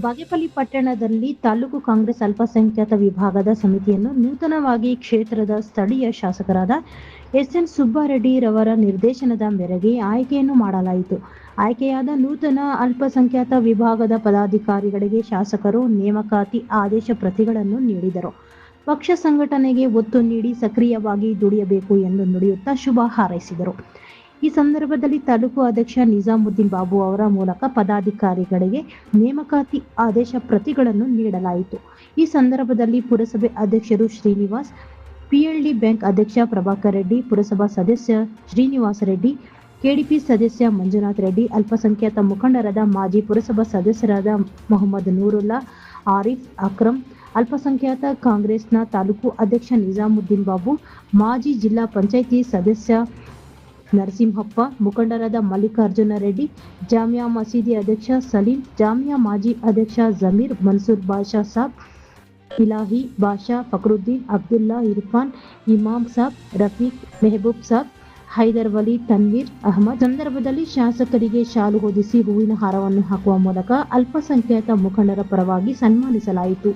ಬಾಗೇಪಲ್ಲಿ ಪಟ್ಟಣದಲ್ಲಿ ತಾಲೂಕು ಕಾಂಗ್ರೆಸ್ ಅಲ್ಪಸಂಖ್ಯಾತ ವಿಭಾಗದ ಸಮಿತಿಯನ್ನು ನೂತನವಾಗಿ ಕ್ಷೇತ್ರದ ಸ್ಥಳೀಯ ಶಾಸಕರಾದ ಎಸ್ಎನ್ ಸುಬ್ಬಾರೆಡ್ಡಿ ರವರ ನಿರ್ದೇಶನದ ಮೇರೆಗೆ ಆಯ್ಕೆಯನ್ನು ಮಾಡಲಾಯಿತು. ಆಯ್ಕೆಯಾದ ನೂತನ ಅಲ್ಪಸಂಖ್ಯಾತ ವಿಭಾಗದ ಪದಾಧಿಕಾರಿಗಳಿಗೆ ಶಾಸಕರು ನೇಮಕಾತಿ ಆದೇಶ ಪ್ರತಿಗಳನ್ನು ನೀಡಿದರು. ಪಕ್ಷ ಸಂಘಟನೆಗೆ ಒತ್ತು ನೀಡಿ ಸಕ್ರಿಯವಾಗಿ ದುಡಿಯಬೇಕು ಎಂದು ನುಡಿಯುತ್ತಾ ಶುಭ ಹಾರೈಸಿದರು. ಈ ಸಂದರ್ಭದಲ್ಲಿ ತಾಲೂಕು ಅಧ್ಯಕ್ಷ ನಿಜಾಮುದ್ದೀನ್ ಬಾಬು ಅವರ ಮೂಲಕ ಪದಾಧಿಕಾರಿಗಳಿಗೆ ನೇಮಕಾತಿ ಆದೇಶ ಪ್ರತಿಗಳನ್ನು ನೀಡಲಾಯಿತು. ಈ ಸಂದರ್ಭದಲ್ಲಿ ಪುರಸಭೆ ಅಧ್ಯಕ್ಷರು ಶ್ರೀನಿವಾಸ್, ಪಿಎಲ್ಡಿ ಬ್ಯಾಂಕ್ ಅಧ್ಯಕ್ಷ ಪ್ರಭಾಕರ್ ರೆಡ್ಡಿ, ಪುರಸಭಾ ಸದಸ್ಯ ಶ್ರೀನಿವಾಸ ರೆಡ್ಡಿ, ಕೆಡಿಪಿ ಸದಸ್ಯ ಮಂಜುನಾಥ್ ರೆಡ್ಡಿ, ಅಲ್ಪಸಂಖ್ಯಾತ ಮುಖಂಡರಾದ ಮಾಜಿ ಪುರಸಭಾ ಸದಸ್ಯರಾದ ಮೊಹಮ್ಮದ್ ನೂರುಲ್ಲಾ, ಆರಿಫ್, ಅಕ್ರಮ್, ಅಲ್ಪಸಂಖ್ಯಾತ ಕಾಂಗ್ರೆಸ್ನ ತಾಲೂಕು ಅಧ್ಯಕ್ಷ ನಿಜಾಮುದ್ದೀನ್ ಬಾಬು, ಮಾಜಿ ಜಿಲ್ಲಾ ಪಂಚಾಯಿತಿ ಸದಸ್ಯ ನರಸಿಂಹಪ್ಪ, ಮುಖಂಡರಾದ ಮಲ್ಲಿಕಾರ್ಜುನ ರೆಡ್ಡಿ, ಜಾಮಿಯಾ ಮಸೀದಿ ಅಧ್ಯಕ್ಷ ಸಲೀಂ, ಜಾಮಿಯಾ ಮಾಜಿ ಅಧ್ಯಕ್ಷ ಜಮೀರ್, ಮನ್ಸೂರ್ ಬಾಷಾ ಸಾಬ್, ಇಲಾಹಿ ಬಾಷಾ, ಫಕ್ರುದ್ದೀನ್, ಅಬ್ದುಲ್ಲಾ, ಇರ್ಫಾನ್, ಇಮಾಮ್ ಸಾಬ್, ರಫೀಕ್, ಮೆಹಬೂಬ್ ಸಾಬ್, ಹೈದರ್ ವಲಿ, ತನ್ವೀರ್ ಅಹಮದ್. ಸಂದರ್ಭದಲ್ಲಿ ಶಾಸಕರಿಗೆ ಶಾಲು ಹೊದಿಸಿ ಹೂವಿನ ಹಾರವನ್ನು ಹಾಕುವ ಮೂಲಕ ಅಲ್ಪಸಂಖ್ಯಾತ ಮುಖಂಡರ ಪರವಾಗಿ ಸನ್ಮಾನಿಸಲಾಯಿತು.